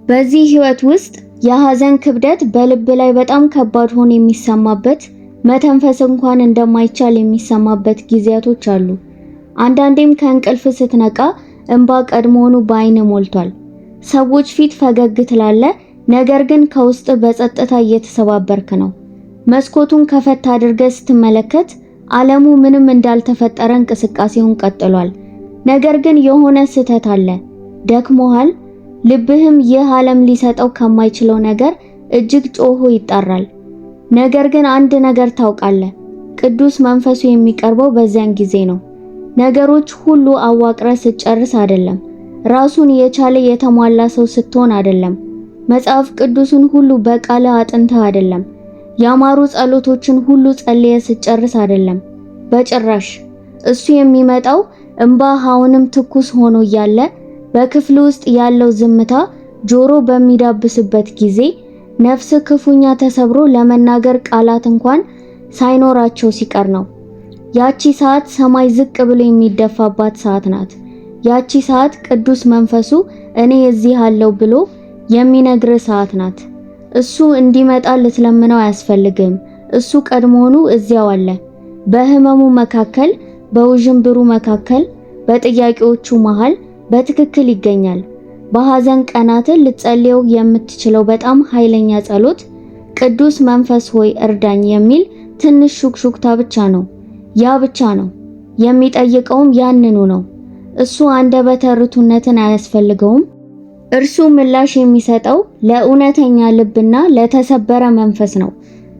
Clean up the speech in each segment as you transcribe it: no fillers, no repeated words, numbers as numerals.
በዚህ ህይወት ውስጥ የሐዘን ክብደት በልብ ላይ በጣም ከባድ ሆኖ የሚሰማበት መተንፈስ እንኳን እንደማይቻል የሚሰማበት ጊዜያቶች አሉ። አንዳንዴም ከእንቅልፍ ስትነቃ እንባ ቀድሞውኑ በአይን ሞልቷል። ሰዎች ፊት ፈገግ ትላለህ፣ ነገር ግን ከውስጥ በጸጥታ እየተሰባበርክ ነው። መስኮቱን ከፈት አድርገህ ስትመለከት ዓለሙ ምንም እንዳልተፈጠረ እንቅስቃሴውን ቀጥሏል። ነገር ግን የሆነ ስህተት አለ። ደክሞሃል። ልብህም ይህ ዓለም ሊሰጠው ከማይችለው ነገር እጅግ ጮሆ ይጣራል። ነገር ግን አንድ ነገር ታውቃለህ፣ ቅዱስ መንፈሱ የሚቀርበው በዚያን ጊዜ ነው። ነገሮች ሁሉ አዋቅረ ስትጨርስ አይደለም። ራሱን የቻለ የተሟላ ሰው ስትሆን አይደለም። መጽሐፍ ቅዱስን ሁሉ በቃለ አጥንተህ አይደለም። ያማሩ ጸሎቶችን ሁሉ ጸልየ ስትጨርስ አይደለም። በጭራሽ። እሱ የሚመጣው እንባህ አሁንም ትኩስ ሆኖ እያለ በክፍል ውስጥ ያለው ዝምታ ጆሮ በሚዳብስበት ጊዜ ነፍስ ክፉኛ ተሰብሮ ለመናገር ቃላት እንኳን ሳይኖራቸው ሲቀር ነው። ያቺ ሰዓት ሰማይ ዝቅ ብሎ የሚደፋባት ሰዓት ናት። ያቺ ሰዓት ቅዱስ መንፈሱ እኔ እዚህ አለው ብሎ የሚነግር ሰዓት ናት። እሱ እንዲመጣ ልትለምነው አያስፈልግም። እሱ ቀድሞውኑ እዚያው አለ። በህመሙ መካከል፣ በውዥንብሩ መካከል፣ በጥያቄዎቹ መሃል በትክክል ይገኛል። በሐዘን ቀናት ልትጸልየው የምትችለው በጣም ኃይለኛ ጸሎት ቅዱስ መንፈስ ሆይ እርዳኝ የሚል ትንሽ ሹክሹክታ ብቻ ነው። ያ ብቻ ነው። የሚጠይቀውም ያንኑ ነው። እሱ አንደበተ ርቱዕነትን አያስፈልገውም። እርሱ ምላሽ የሚሰጠው ለእውነተኛ ልብና ለተሰበረ መንፈስ ነው።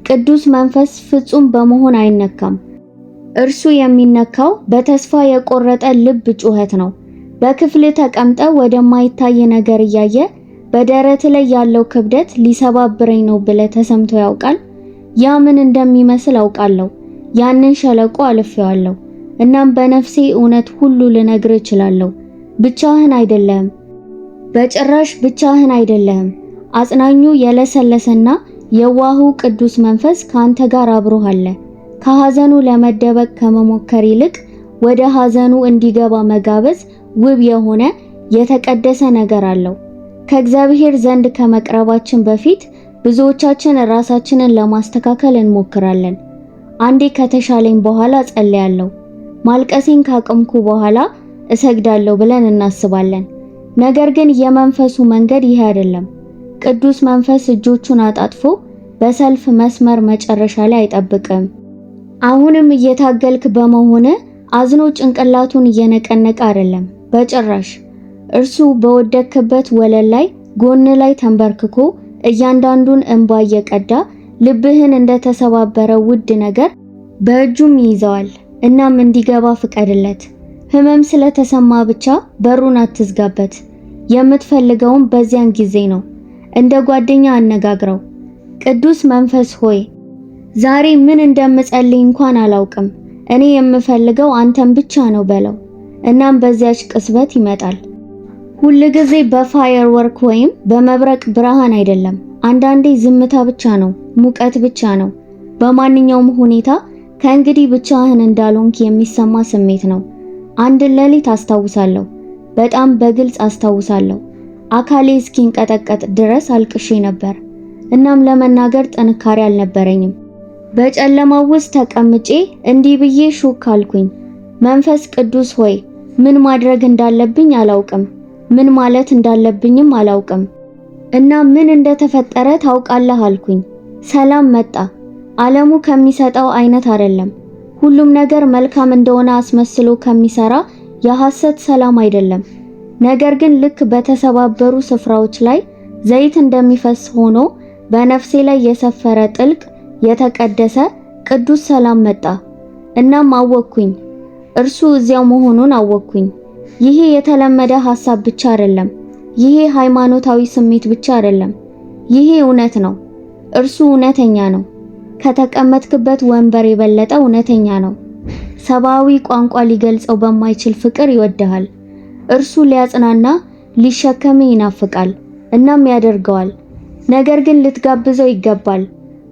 ቅዱስ መንፈስ ፍጹም በመሆን አይነካም። እርሱ የሚነካው በተስፋ የቆረጠ ልብ ጩኸት ነው። በክፍል ተቀምጠ ወደማይታይ ነገር እያየ በደረት ላይ ያለው ክብደት ሊሰባብረኝ ነው ብለ ተሰምቶ ያውቃል? ያ ምን እንደሚመስል አውቃለሁ። ያንን ሸለቆ አልፌዋለሁ። እናም በነፍሴ እውነት ሁሉ ልነግር እችላለሁ። ብቻህን አይደለህም። በጭራሽ ብቻህን አይደለህም። አጽናኙ የለሰለሰና የዋሁ ቅዱስ መንፈስ ካንተ ጋር አብሮህ አለ። ከሐዘኑ ለመደበቅ ከመሞከር ይልቅ ወደ ሐዘኑ እንዲገባ መጋበዝ ውብ የሆነ የተቀደሰ ነገር አለው። ከእግዚአብሔር ዘንድ ከመቅረባችን በፊት ብዙዎቻችን ራሳችንን ለማስተካከል እንሞክራለን። አንዴ ከተሻለኝ በኋላ ጸልያለሁ፣ ማልቀሴን ካቆምኩ በኋላ እሰግዳለሁ ብለን እናስባለን። ነገር ግን የመንፈሱ መንገድ ይሄ አይደለም። ቅዱስ መንፈስ እጆቹን አጣጥፎ በሰልፍ መስመር መጨረሻ ላይ አይጠብቅም። አሁንም እየታገልክ በመሆነ አዝኖ ጭንቅላቱን እየነቀነቀ አይደለም። በጭራሽ። እርሱ በወደክበት ወለል ላይ ጎን ላይ ተንበርክኮ እያንዳንዱን እንባ እየቀዳ ልብህን እንደተሰባበረ ውድ ነገር በእጁም ይይዘዋል። እናም እንዲገባ ፍቀድለት። ህመም ስለተሰማ ብቻ በሩን አትዝጋበት። የምትፈልገውም በዚያን ጊዜ ነው። እንደ ጓደኛ አነጋግረው። ቅዱስ መንፈስ ሆይ ዛሬ ምን እንደምጸልይ እንኳን አላውቅም። እኔ የምፈልገው አንተን ብቻ ነው በለው። እናም በዚያች ቅጽበት ይመጣል። ሁል ጊዜ በፋየር ወርክ ወይም በመብረቅ ብርሃን አይደለም። አንዳንዴ ዝምታ ብቻ ነው፣ ሙቀት ብቻ ነው። በማንኛውም ሁኔታ ከእንግዲህ ብቻህን እንዳልሆንክ የሚሰማ ስሜት ነው። አንድ ሌሊት አስታውሳለሁ፣ በጣም በግልጽ አስታውሳለሁ። አካሌ እስኪንቀጠቀጥ ድረስ አልቅሼ ነበር። እናም ለመናገር ጥንካሬ አልነበረኝም። በጨለማው ውስጥ ተቀምጬ እንዲህ ብዬ ሹክ አልኩኝ። መንፈስ ቅዱስ ሆይ ምን ማድረግ እንዳለብኝ አላውቅም፣ ምን ማለት እንዳለብኝም አላውቅም። እና ምን እንደተፈጠረ ታውቃለህ አልኩኝ። ሰላም መጣ። ዓለሙ ከሚሰጠው አይነት አይደለም። ሁሉም ነገር መልካም እንደሆነ አስመስሎ ከሚሰራ የሐሰት ሰላም አይደለም። ነገር ግን ልክ በተሰባበሩ ስፍራዎች ላይ ዘይት እንደሚፈስ ሆኖ በነፍሴ ላይ የሰፈረ ጥልቅ የተቀደሰ ቅዱስ ሰላም መጣ። እናም አወቅኩኝ፣ እርሱ እዚያው መሆኑን አወቅኩኝ። ይሄ የተለመደ ሐሳብ ብቻ አይደለም። ይሄ ሃይማኖታዊ ስሜት ብቻ አይደለም። ይሄ እውነት ነው። እርሱ እውነተኛ ነው። ከተቀመጥክበት ወንበር የበለጠ እውነተኛ ነው። ሰብአዊ ቋንቋ ሊገልጸው በማይችል ፍቅር ይወድሃል። እርሱ ሊያጽናና ሊሸከም ይናፍቃል። እናም ያደርገዋል። ነገር ግን ልትጋብዘው ይገባል።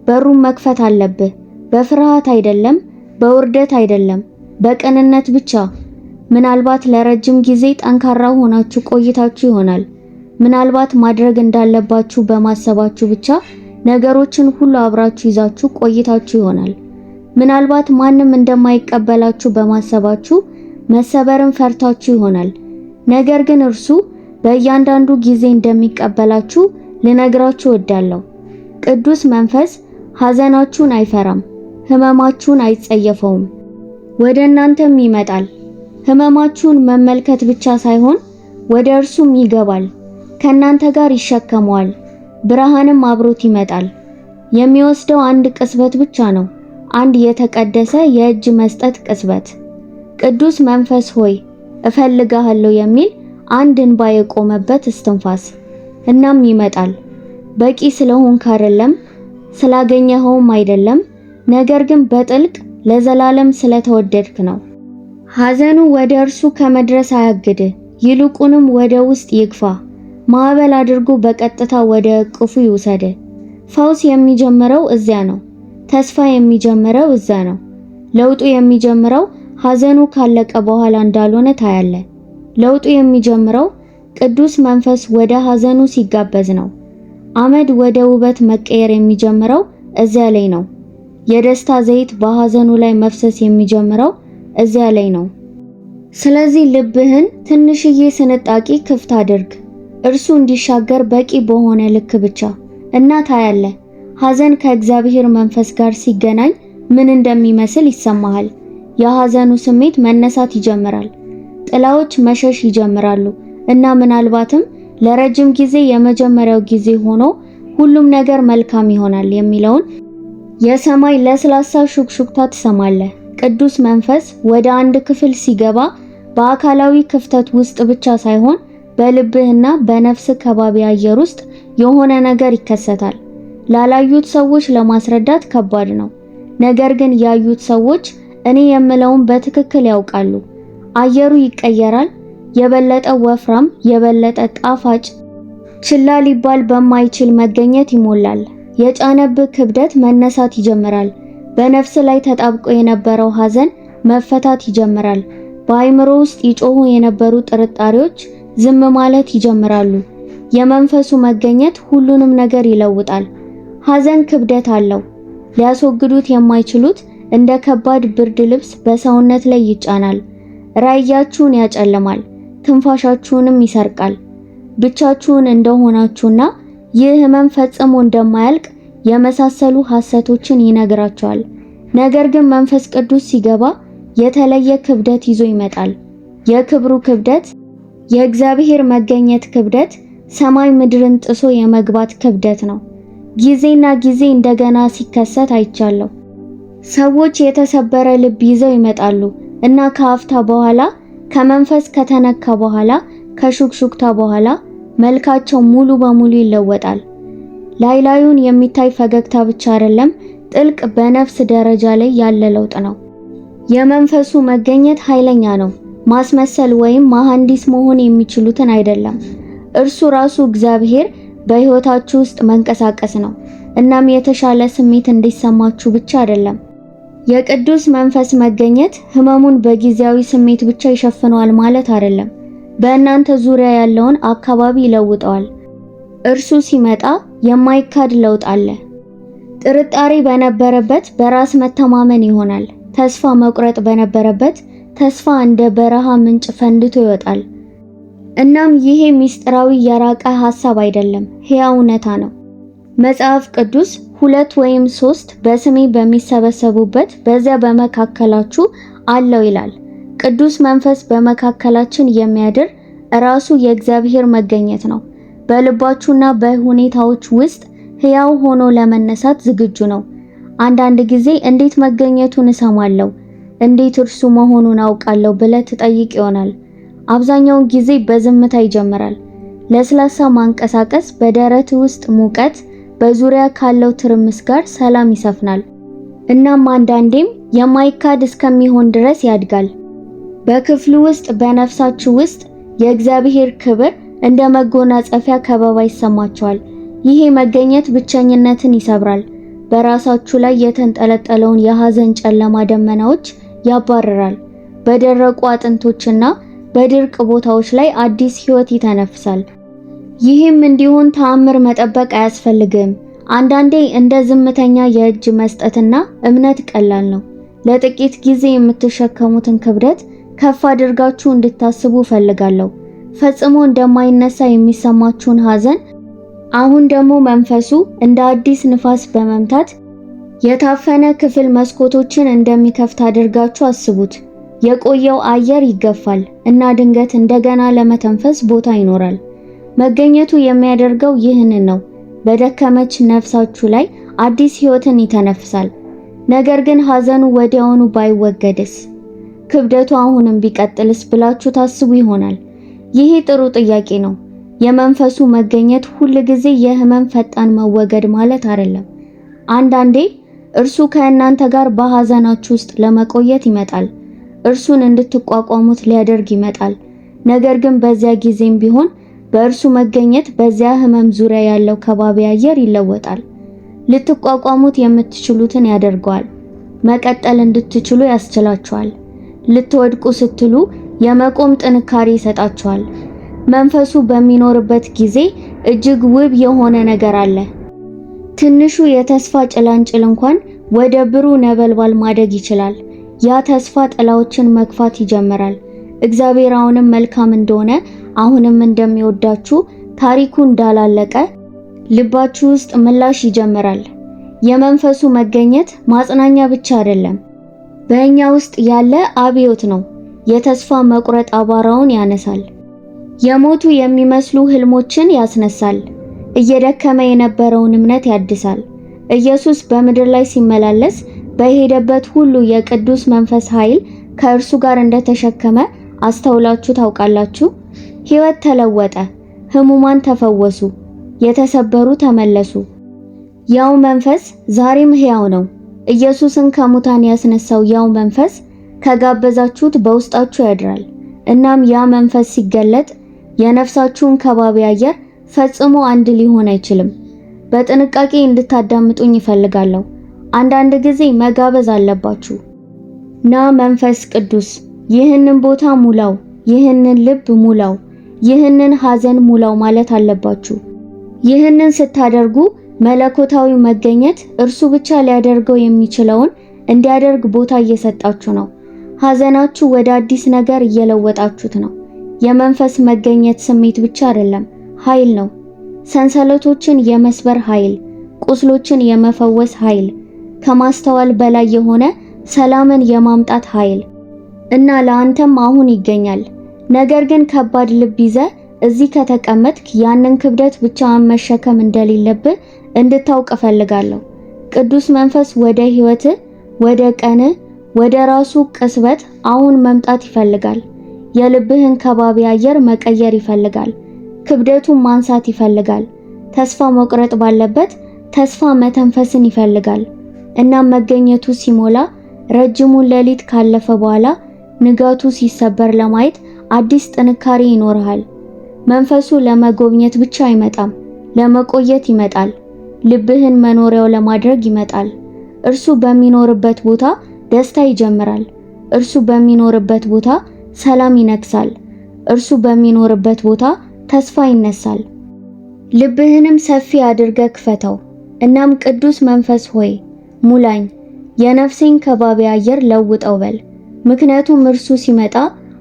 በሩን መክፈት አለብህ። በፍርሃት አይደለም፣ በውርደት አይደለም፣ በቅንነት ብቻ። ምናልባት ለረጅም ጊዜ ጠንካራ ሆናችሁ ቆይታችሁ ይሆናል። ምናልባት ማድረግ እንዳለባችሁ በማሰባችሁ ብቻ ነገሮችን ሁሉ አብራችሁ ይዛችሁ ቆይታችሁ ይሆናል። ምናልባት ማንም እንደማይቀበላችሁ በማሰባችሁ መሰበርን ፈርታችሁ ይሆናል። ነገር ግን እርሱ በእያንዳንዱ ጊዜ እንደሚቀበላችሁ ልነግራችሁ እወዳለሁ። ቅዱስ መንፈስ ሐዘናችሁን አይፈራም፣ ሕመማችሁን አይጸየፈውም። ወደ እናንተም ይመጣል። ሕመማችሁን መመልከት ብቻ ሳይሆን ወደ እርሱም ይገባል፣ ከእናንተ ጋር ይሸከመዋል፣ ብርሃንም አብሮት ይመጣል። የሚወስደው አንድ ቅጽበት ብቻ ነው፣ አንድ የተቀደሰ የእጅ መስጠት ቅጽበት። ቅዱስ መንፈስ ሆይ እፈልግሃለሁ የሚል አንድ እንባ የቆመበት እስትንፋስ። እናም ይመጣል። በቂ ስለሆንክ አይደለም፣ ስላገኘኸውም አይደለም፣ ነገር ግን በጥልቅ ለዘላለም ስለተወደድክ ነው። ሐዘኑ ወደ እርሱ ከመድረስ አያግድ፣ ይልቁንም ወደ ውስጥ ይግፋ። ማዕበል አድርጎ በቀጥታ ወደ እቅፉ ይውሰድ። ፈውስ የሚጀምረው እዚያ ነው። ተስፋ የሚጀምረው እዛ ነው። ለውጡ የሚጀምረው ሐዘኑ ካለቀ በኋላ እንዳልሆነ ታያለ። ለውጡ የሚጀምረው ቅዱስ መንፈስ ወደ ሐዘኑ ሲጋበዝ ነው። አመድ ወደ ውበት መቀየር የሚጀምረው እዚያ ላይ ነው። የደስታ ዘይት በሐዘኑ ላይ መፍሰስ የሚጀምረው እዚያ ላይ ነው። ስለዚህ ልብህን ትንሽዬ ስንጣቂ ክፍት አድርግ፣ እርሱ እንዲሻገር በቂ በሆነ ልክ ብቻ እና ታያለ። ሐዘን ከእግዚአብሔር መንፈስ ጋር ሲገናኝ ምን እንደሚመስል ይሰማሃል። የሐዘኑ ስሜት መነሳት ይጀምራል። ጥላዎች መሸሽ ይጀምራሉ እና ምናልባትም ለረጅም ጊዜ የመጀመሪያው ጊዜ ሆኖ ሁሉም ነገር መልካም ይሆናል የሚለውን የሰማይ ለስላሳ ሹክሹክታ ትሰማለህ። ቅዱስ መንፈስ ወደ አንድ ክፍል ሲገባ በአካላዊ ክፍተት ውስጥ ብቻ ሳይሆን በልብህና በነፍስ ከባቢ አየር ውስጥ የሆነ ነገር ይከሰታል። ላላዩት ሰዎች ለማስረዳት ከባድ ነው። ነገር ግን ያዩት ሰዎች እኔ የምለውን በትክክል ያውቃሉ። አየሩ ይቀየራል። የበለጠ ወፍራም፣ የበለጠ ጣፋጭ፣ ችላ ሊባል በማይችል መገኘት ይሞላል። የጫነብህ ክብደት መነሳት ይጀምራል። በነፍስ ላይ ተጣብቆ የነበረው ሐዘን መፈታት ይጀምራል። በአይምሮ ውስጥ ይጮሁ የነበሩ ጥርጣሬዎች ዝም ማለት ይጀምራሉ። የመንፈሱ መገኘት ሁሉንም ነገር ይለውጣል። ሐዘን ክብደት አለው። ሊያስወግዱት የማይችሉት እንደ ከባድ ብርድ ልብስ በሰውነት ላይ ይጫናል። ራእያችሁን ያጨልማል፣ ትንፋሻችሁንም ይሰርቃል። ብቻችሁን እንደሆናችሁና ይህ ህመም ፈጽሞ እንደማያልቅ የመሳሰሉ ሐሰቶችን ይነግራቸዋል። ነገር ግን መንፈስ ቅዱስ ሲገባ የተለየ ክብደት ይዞ ይመጣል። የክብሩ ክብደት፣ የእግዚአብሔር መገኘት ክብደት፣ ሰማይ ምድርን ጥሶ የመግባት ክብደት ነው። ጊዜና ጊዜ እንደገና ሲከሰት አይቻለሁ። ሰዎች የተሰበረ ልብ ይዘው ይመጣሉ እና ከአፍታ በኋላ፣ ከመንፈስ ከተነካ በኋላ፣ ከሹክሹክታ በኋላ መልካቸው ሙሉ በሙሉ ይለወጣል። ላይላዩን የሚታይ ፈገግታ ብቻ አይደለም፣ ጥልቅ በነፍስ ደረጃ ላይ ያለ ለውጥ ነው። የመንፈሱ መገኘት ኃይለኛ ነው። ማስመሰል ወይም መሐንዲስ መሆን የሚችሉትን አይደለም። እርሱ ራሱ እግዚአብሔር በሕይወታችሁ ውስጥ መንቀሳቀስ ነው። እናም የተሻለ ስሜት እንዲሰማችሁ ብቻ አይደለም። የቅዱስ መንፈስ መገኘት ህመሙን በጊዜያዊ ስሜት ብቻ ይሸፍነዋል ማለት አይደለም። በእናንተ ዙሪያ ያለውን አካባቢ ይለውጠዋል። እርሱ ሲመጣ የማይካድ ለውጥ አለ። ጥርጣሬ በነበረበት በራስ መተማመን ይሆናል። ተስፋ መቁረጥ በነበረበት ተስፋ እንደ በረሃ ምንጭ ፈንድቶ ይወጣል። እናም ይሄ ምስጢራዊ የራቀ ሐሳብ አይደለም፣ ሕያው እውነታ ነው። መጽሐፍ ቅዱስ 2 ወይም 3 በስሜ በሚሰበሰቡበት በዚያ በመካከላችሁ አለው ይላል። ቅዱስ መንፈስ በመካከላችን የሚያድር ራሱ የእግዚአብሔር መገኘት ነው። በልባችሁና በሁኔታዎች ውስጥ ሕያው ሆኖ ለመነሳት ዝግጁ ነው። አንዳንድ ጊዜ እንዴት መገኘቱን እሰማለሁ፣ እንዴት እርሱ መሆኑን አውቃለሁ ብለህ ትጠይቅ ይሆናል። አብዛኛውን ጊዜ በዝምታ ይጀምራል። ለስላሳ ማንቀሳቀስ፣ በደረት ውስጥ ሙቀት፣ በዙሪያ ካለው ትርምስ ጋር ሰላም ይሰፍናል። እናም አንዳንዴም የማይካድ እስከሚሆን ድረስ ያድጋል። በክፍሉ ውስጥ፣ በነፍሳችሁ ውስጥ የእግዚአብሔር ክብር እንደ መጎናጸፊያ ከበባ ይሰማችኋል። ይሄ መገኘት ብቸኝነትን ይሰብራል። በራሳችሁ ላይ የተንጠለጠለውን የሐዘን ጨለማ ደመናዎች ያባርራል። በደረቁ አጥንቶችና በድርቅ ቦታዎች ላይ አዲስ ሕይወት ይተነፍሳል። ይህም እንዲሆን ተአምር መጠበቅ አያስፈልግም። አንዳንዴ እንደ ዝምተኛ የእጅ መስጠትና እምነት ቀላል ነው። ለጥቂት ጊዜ የምትሸከሙትን ክብደት ከፍ አድርጋችሁ እንድታስቡ ፈልጋለሁ። ፈጽሞ እንደማይነሳ የሚሰማችሁን ሐዘን አሁን ደግሞ መንፈሱ እንደ አዲስ ንፋስ በመምታት የታፈነ ክፍል መስኮቶችን እንደሚከፍት አድርጋችሁ አስቡት። የቆየው አየር ይገፋል እና ድንገት እንደገና ለመተንፈስ ቦታ ይኖራል። መገኘቱ የሚያደርገው ይህንን ነው። በደከመች ነፍሳችሁ ላይ አዲስ ሕይወትን ይተነፍሳል። ነገር ግን ሐዘኑ ወዲያውኑ ባይወገድስ? ክብደቱ አሁንም ቢቀጥልስ ብላችሁ ታስቡ ይሆናል። ይሄ ጥሩ ጥያቄ ነው። የመንፈሱ መገኘት ሁል ጊዜ የህመም ፈጣን መወገድ ማለት አይደለም። አንዳንዴ እርሱ ከእናንተ ጋር በሐዘናችሁ ውስጥ ለመቆየት ይመጣል። እርሱን እንድትቋቋሙት ሊያደርግ ይመጣል። ነገር ግን በዚያ ጊዜም ቢሆን በእርሱ መገኘት በዚያ ህመም ዙሪያ ያለው ከባቢ አየር ይለወጣል። ልትቋቋሙት የምትችሉትን ያደርገዋል። መቀጠል እንድትችሉ ያስችላችኋል። ልትወድቁ ስትሉ የመቆም ጥንካሬ ይሰጣችኋል። መንፈሱ በሚኖርበት ጊዜ እጅግ ውብ የሆነ ነገር አለ። ትንሹ የተስፋ ጭላንጭል እንኳን ወደ ብሩህ ነበልባል ማደግ ይችላል። ያ ተስፋ ጥላዎችን መግፋት ይጀምራል። እግዚአብሔር አሁንም መልካም እንደሆነ፣ አሁንም እንደሚወዳችሁ፣ ታሪኩ እንዳላለቀ ልባችሁ ውስጥ ምላሽ ይጀምራል። የመንፈሱ መገኘት ማጽናኛ ብቻ አይደለም፣ በእኛ ውስጥ ያለ አብዮት ነው። የተስፋ መቁረጥ አቧራውን ያነሳል። የሞቱ የሚመስሉ ህልሞችን ያስነሳል። እየደከመ የነበረውን እምነት ያድሳል። ኢየሱስ በምድር ላይ ሲመላለስ በሄደበት ሁሉ የቅዱስ መንፈስ ኃይል ከእርሱ ጋር እንደተሸከመ አስተውላችሁ ታውቃላችሁ? ሕይወት ተለወጠ፣ ህሙማን ተፈወሱ፣ የተሰበሩ ተመለሱ። ያው መንፈስ ዛሬም ሕያው ነው። ኢየሱስን ከሙታን ያስነሳው ያው መንፈስ ከጋበዛችሁት በውስጣችሁ ያድራል። እናም ያ መንፈስ ሲገለጥ የነፍሳችሁን ከባቢ አየር ፈጽሞ አንድ ሊሆን አይችልም። በጥንቃቄ እንድታዳምጡኝ ይፈልጋለሁ። አንዳንድ ጊዜ መጋበዝ አለባችሁ። ና መንፈስ ቅዱስ፣ ይህንን ቦታ ሙላው፣ ይህንን ልብ ሙላው፣ ይህንን ሐዘን ሙላው ማለት አለባችሁ። ይህንን ስታደርጉ መለኮታዊ መገኘት እርሱ ብቻ ሊያደርገው የሚችለውን እንዲያደርግ ቦታ እየሰጣችሁ ነው። ሐዘናችሁ ወደ አዲስ ነገር እየለወጣችሁት ነው። የመንፈስ መገኘት ስሜት ብቻ አይደለም፣ ኃይል ነው። ሰንሰለቶችን የመስበር ኃይል፣ ቁስሎችን የመፈወስ ኃይል፣ ከማስተዋል በላይ የሆነ ሰላምን የማምጣት ኃይል እና ለአንተም አሁን ይገኛል። ነገር ግን ከባድ ልብ ይዘህ እዚህ ከተቀመጥክ ያንን ክብደት ብቻህን መሸከም እንደሌለብህ እንድታውቅ እፈልጋለሁ። ቅዱስ መንፈስ ወደ ሕይወትህ፣ ወደ ቀንህ፣ ወደ ራሱ ቅስበት አሁን መምጣት ይፈልጋል። የልብህን ከባቢ አየር መቀየር ይፈልጋል። ክብደቱን ማንሳት ይፈልጋል። ተስፋ መቁረጥ ባለበት ተስፋ መተንፈስን ይፈልጋል። እናም መገኘቱ ሲሞላ ረጅሙን ሌሊት ካለፈ በኋላ ንጋቱ ሲሰበር ለማየት አዲስ ጥንካሬ ይኖርሃል። መንፈሱ ለመጎብኘት ብቻ አይመጣም፣ ለመቆየት ይመጣል። ልብህን መኖሪያው ለማድረግ ይመጣል። እርሱ በሚኖርበት ቦታ ደስታ ይጀምራል። እርሱ በሚኖርበት ቦታ ሰላም ይነግሳል። እርሱ በሚኖርበት ቦታ ተስፋ ይነሳል። ልብህንም ሰፊ አድርገህ ክፈተው። እናም ቅዱስ መንፈስ ሆይ ሙላኝ፣ የነፍሴን ከባቢ አየር ለውጠው በል። ምክንያቱም እርሱ ሲመጣ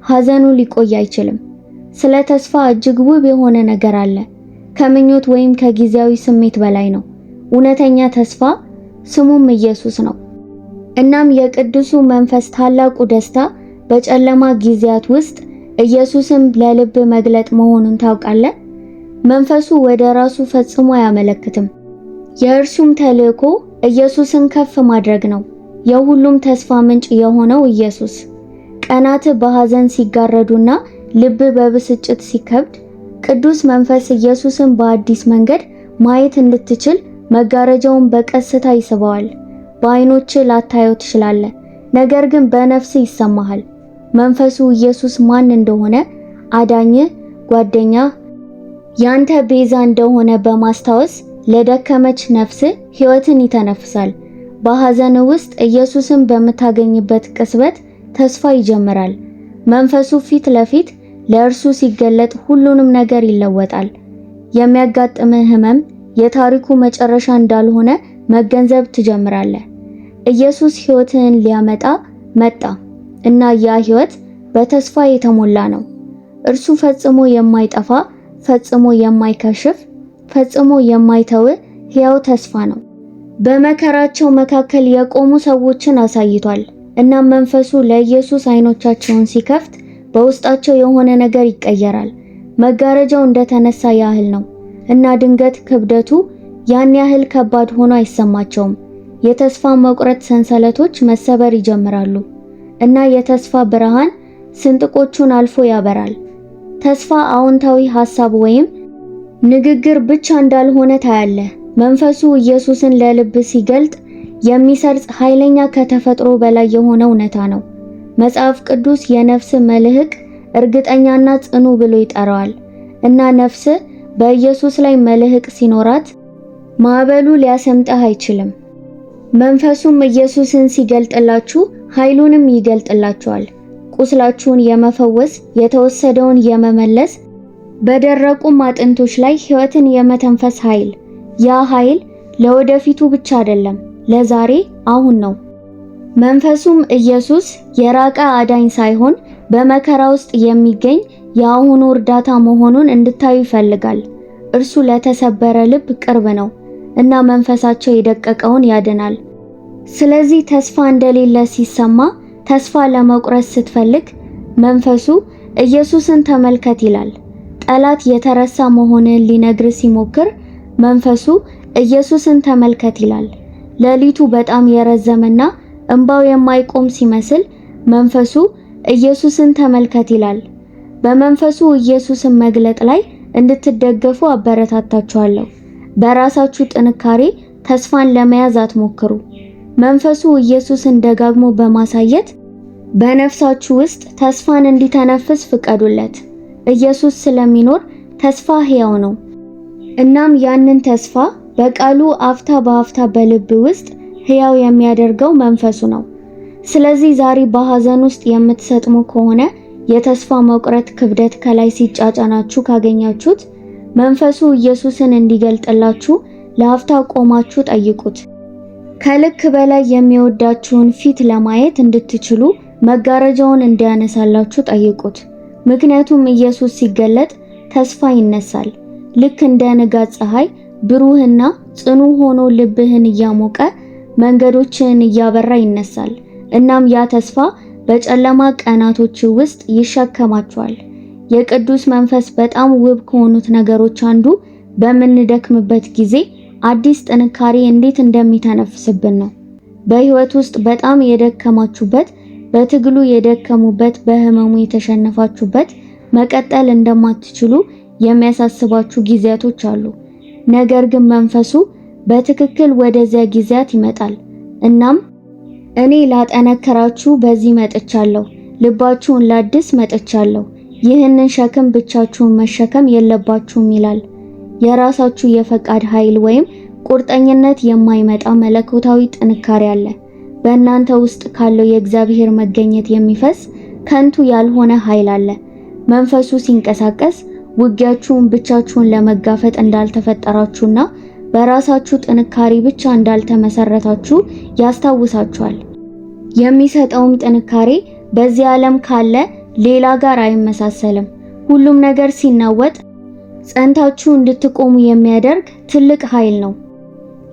ሐዘኑ ሊቆይ አይችልም። ስለ ተስፋ እጅግ ውብ የሆነ ነገር አለ። ከምኞት ወይም ከጊዜያዊ ስሜት በላይ ነው። እውነተኛ ተስፋ ስሙም ኢየሱስ ነው። እናም የቅዱሱ መንፈስ ታላቁ ደስታ በጨለማ ጊዜያት ውስጥ ኢየሱስን ለልብ መግለጥ መሆኑን ታውቃለህ። መንፈሱ ወደ ራሱ ፈጽሞ አያመለክትም። የእርሱም ተልእኮ ኢየሱስን ከፍ ማድረግ ነው። የሁሉም ተስፋ ምንጭ የሆነው ኢየሱስ። ቀናት በሐዘን ሲጋረዱና ልብ በብስጭት ሲከብድ ቅዱስ መንፈስ ኢየሱስን በአዲስ መንገድ ማየት እንድትችል መጋረጃውን በቀስታ ይስበዋል። በዓይኖች ላታየው ትችላለህ፣ ነገር ግን በነፍስ ይሰማሃል። መንፈሱ ኢየሱስ ማን እንደሆነ፣ አዳኝ፣ ጓደኛ፣ ያንተ ቤዛ እንደሆነ በማስታወስ ለደከመች ነፍስ ሕይወትን ይተነፍሳል። በሐዘን ውስጥ ኢየሱስን በምታገኝበት ቅጽበት ተስፋ ይጀምራል። መንፈሱ ፊት ለፊት ለእርሱ ሲገለጥ ሁሉንም ነገር ይለወጣል። የሚያጋጥምህ ህመም የታሪኩ መጨረሻ እንዳልሆነ መገንዘብ ትጀምራለህ። ኢየሱስ ህይወትህን ሊያመጣ መጣ እና ያ ህይወት በተስፋ የተሞላ ነው። እርሱ ፈጽሞ የማይጠፋ፣ ፈጽሞ የማይከሽፍ፣ ፈጽሞ የማይተው ሕያው ተስፋ ነው። በመከራቸው መካከል የቆሙ ሰዎችን አሳይቷል እና መንፈሱ ለኢየሱስ አይኖቻቸውን ሲከፍት በውስጣቸው የሆነ ነገር ይቀየራል። መጋረጃው እንደተነሳ ያህል ነው እና ድንገት ክብደቱ ያን ያህል ከባድ ሆኖ አይሰማቸውም። የተስፋ መቁረጥ ሰንሰለቶች መሰበር ይጀምራሉ እና የተስፋ ብርሃን ስንጥቆቹን አልፎ ያበራል። ተስፋ አዎንታዊ ሐሳብ ወይም ንግግር ብቻ እንዳልሆነ ታያለህ። መንፈሱ ኢየሱስን ለልብ ሲገልጥ የሚሰርጽ ኃይለኛ ከተፈጥሮ በላይ የሆነ እውነታ ነው። መጽሐፍ ቅዱስ የነፍስ መልህቅ እርግጠኛና ጽኑ ብሎ ይጠራዋል እና ነፍስ በኢየሱስ ላይ መልህቅ ሲኖራት ማዕበሉ ሊያሰምጥህ አይችልም። መንፈሱም ኢየሱስን ሲገልጥላችሁ ኃይሉንም ይገልጥላችኋል። ቁስላችሁን የመፈወስ፣ የተወሰደውን የመመለስ፣ በደረቁም አጥንቶች ላይ ሕይወትን የመተንፈስ ኃይል። ያ ኃይል ለወደፊቱ ብቻ አይደለም፣ ለዛሬ አሁን ነው። መንፈሱም ኢየሱስ የራቀ አዳኝ ሳይሆን በመከራ ውስጥ የሚገኝ የአሁኑ እርዳታ መሆኑን እንድታዩ ይፈልጋል። እርሱ ለተሰበረ ልብ ቅርብ ነው እና መንፈሳቸው የደቀቀውን ያድናል። ስለዚህ ተስፋ እንደሌለ ሲሰማ፣ ተስፋ ለመቁረጥ ስትፈልግ መንፈሱ ኢየሱስን ተመልከት ይላል። ጠላት የተረሳ መሆንን ሊነግር ሲሞክር መንፈሱ ኢየሱስን ተመልከት ይላል። ሌሊቱ በጣም የረዘመና እንባው የማይቆም ሲመስል መንፈሱ ኢየሱስን ተመልከት ይላል። በመንፈሱ ኢየሱስን መግለጥ ላይ እንድትደገፉ አበረታታችኋለሁ። በራሳችሁ ጥንካሬ ተስፋን ለመያዝ አትሞክሩ። መንፈሱ ኢየሱስን ደጋግሞ በማሳየት በነፍሳችሁ ውስጥ ተስፋን እንዲተነፍስ ፍቀዱለት። ኢየሱስ ስለሚኖር ተስፋ ሕያው ነው። እናም ያንን ተስፋ በቃሉ አፍታ በአፍታ በልብ ውስጥ ሕያው የሚያደርገው መንፈሱ ነው። ስለዚህ ዛሬ በሐዘን ውስጥ የምትሰጥሙ ከሆነ የተስፋ መቁረጥ ክብደት ከላይ ሲጫጫናችሁ ካገኛችሁት መንፈሱ ኢየሱስን እንዲገልጥላችሁ ለአፍታ ቆማችሁ ጠይቁት። ከልክ በላይ የሚወዳችሁን ፊት ለማየት እንድትችሉ መጋረጃውን እንዲያነሳላችሁ ጠይቁት። ምክንያቱም ኢየሱስ ሲገለጥ ተስፋ ይነሳል። ልክ እንደ ንጋት ፀሐይ ብሩህና ጽኑ ሆኖ ልብህን እያሞቀ መንገዶችን እያበራ ይነሳል። እናም ያ ተስፋ በጨለማ ቀናቶች ውስጥ ይሸከማችኋል። የቅዱስ መንፈስ በጣም ውብ ከሆኑት ነገሮች አንዱ በምንደክምበት ጊዜ አዲስ ጥንካሬ እንዴት እንደሚተነፍስብን ነው። በህይወት ውስጥ በጣም የደከማችሁበት፣ በትግሉ የደከሙበት፣ በህመሙ የተሸነፋችሁበት፣ መቀጠል እንደማትችሉ የሚያሳስባችሁ ጊዜያቶች አሉ። ነገር ግን መንፈሱ በትክክል ወደዚያ ጊዜያት ይመጣል። እናም እኔ ላጠነከራችሁ በዚህ መጥቻለሁ፣ ልባችሁን ላድስ መጥቻለሁ፣ ይህንን ሸክም ብቻችሁን መሸከም የለባችሁም ይላል። የራሳችሁ የፈቃድ ኃይል ወይም ቁርጠኝነት የማይመጣ መለኮታዊ ጥንካሬ አለ። በእናንተ ውስጥ ካለው የእግዚአብሔር መገኘት የሚፈስ ከንቱ ያልሆነ ኃይል አለ። መንፈሱ ሲንቀሳቀስ ውጊያችሁን ብቻችሁን ለመጋፈጥ እንዳልተፈጠራችሁና በራሳችሁ ጥንካሬ ብቻ እንዳልተመሰረታችሁ ያስታውሳችኋል። የሚሰጠውም ጥንካሬ በዚህ ዓለም ካለ ሌላ ጋር አይመሳሰልም። ሁሉም ነገር ሲናወጥ ጸንታችሁ እንድትቆሙ የሚያደርግ ትልቅ ኃይል ነው።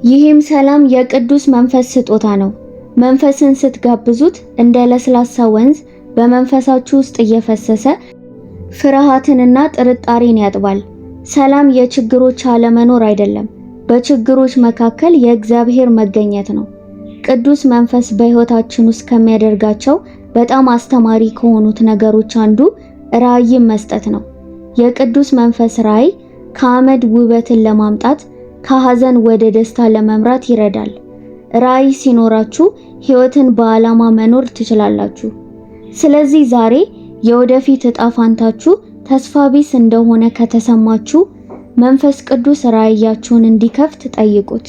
ይህም ሰላም የቅዱስ መንፈስ ስጦታ ነው። መንፈስን ስትጋብዙት እንደ ለስላሳ ወንዝ በመንፈሳችሁ ውስጥ እየፈሰሰ ፍርሃትንና ጥርጣሬን ያጥባል። ሰላም የችግሮች አለመኖር አይደለም፣ በችግሮች መካከል የእግዚአብሔር መገኘት ነው። ቅዱስ መንፈስ በሕይወታችን ውስጥ ከሚያደርጋቸው በጣም አስተማሪ ከሆኑት ነገሮች አንዱ ራእይን መስጠት ነው። የቅዱስ መንፈስ ራእይ ከአመድ ውበትን ለማምጣት፣ ከሐዘን ወደ ደስታ ለመምራት ይረዳል። ራእይ ሲኖራችሁ ሕይወትን በዓላማ መኖር ትችላላችሁ። ስለዚህ ዛሬ የወደፊት ዕጣ ፋንታችሁ ተስፋ ቢስ እንደሆነ ከተሰማችሁ መንፈስ ቅዱስ ራእያችሁን እንዲከፍት ጠይቁት።